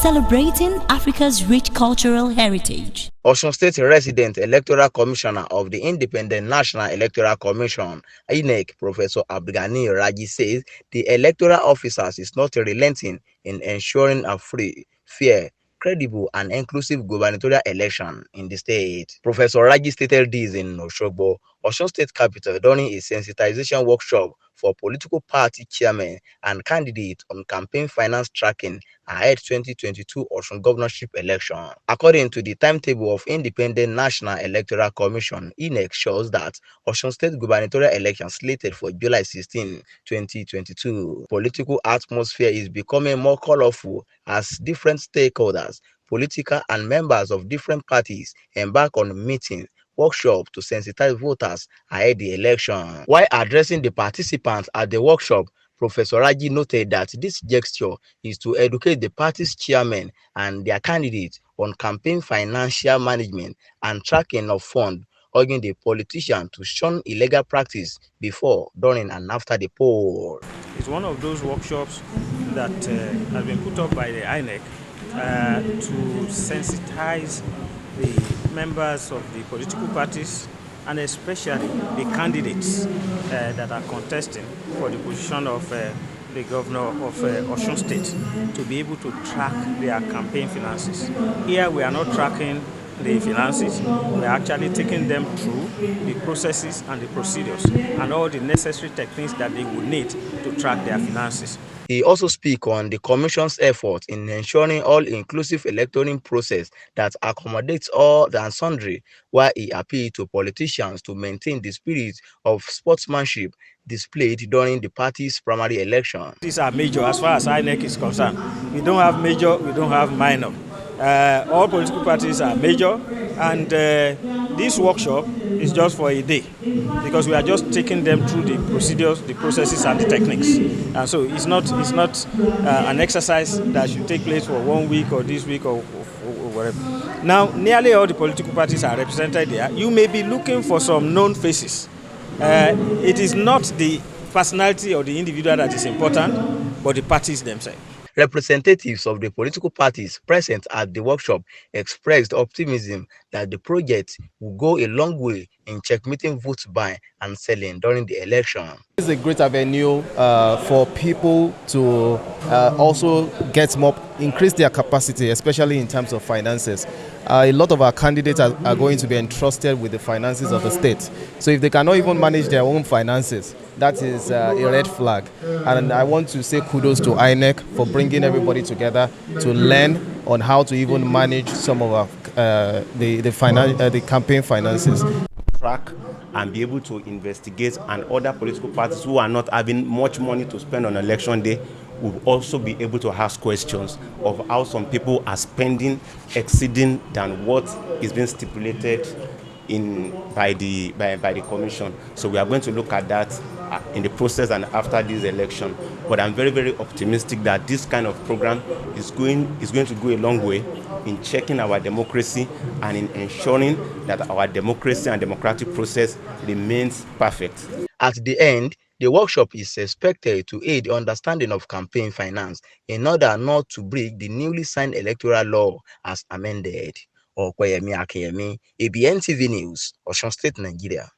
celebrating Africa's rich cultural heritage. Osun State Resident Electoral Commissioner of the Independent National Electoral Commission, Inec, Professor Abdulgani Raji, says the electoral officers is not relenting in ensuring a free, fair, credible and inclusive gubernatorial election in the state. Professor Raji stated this in Oshogbo, Osun State capital, during a sensitization workshop for political party chairmen and candidates on campaign finance tracking ahead 2022 Osun governorship election. According to the timetable of Independent National Electoral Commission, Inec shows that Osun State gubernatorial election slated for July 16, 2022. Political atmosphere is becoming more colorful as different stakeholders, political and members of different parties embark on meetings, workshop to sensitize voters ahead the election. While addressing the participants at the workshop, Professor Raji noted that this gesture is to educate the party's chairmen and their candidates on campaign financial management and tracking of funds, urging the politician to shun illegal practice before, during and after the poll. It's one of those workshops that has been put up by the Inec to sensitize the members of the political parties and especially the candidates that are contesting for the position of the governor of Osun State to be able to track their campaign finances. Here we are not tracking the finances, we are actually taking them through the processes and the procedures and all the necessary techniques that they would need to track their finances. He also speak on the Commission's effort in ensuring all-inclusive electoral process that accommodates all and sundry, while he appealed to politicians to maintain the spirit of sportsmanship displayed during the party's primary election. These are major as far as INEC is concerned. We don't have major, we don't have minor. All political parties are major, and this workshop is just for a day because we are just taking them through the procedures, the processes and the techniques. And so it's not an exercise that should take place for 1 week or this week or whatever. Now, nearly all the political parties are represented there. You may be looking for some known faces. It is not the personality or the individual that is important, but the parties themselves. Representatives of the political parties present at the workshop expressed optimism that the project will go a long way in checkmating vote buying and selling during the election. This is a great avenue for people to also get more, increase their capacity, especially in terms of finances. A lot of our candidates are going to be entrusted with the finances of the state. So if they cannot even manage their own finances, that is a red flag. And I want to say kudos to INEC for bringing everybody together to learn on how to even manage some of our the campaign finances. Track and be able to investigate, and other political parties who are not having much money to spend on election day will also be able to ask questions of how some people are spending exceeding than what is being stipulated by the commission. So we are going to look at that in the process and after this election. But I'm very, very optimistic that this kind of program is going to go a long way in checking our democracy and in ensuring that our democracy and democratic process remains perfect. At the end, the workshop is expected to aid the understanding of campaign finance in order not to break the newly signed electoral law as amended. Okoyemi Akeyemi, Abntv News, Osun State, Nigeria.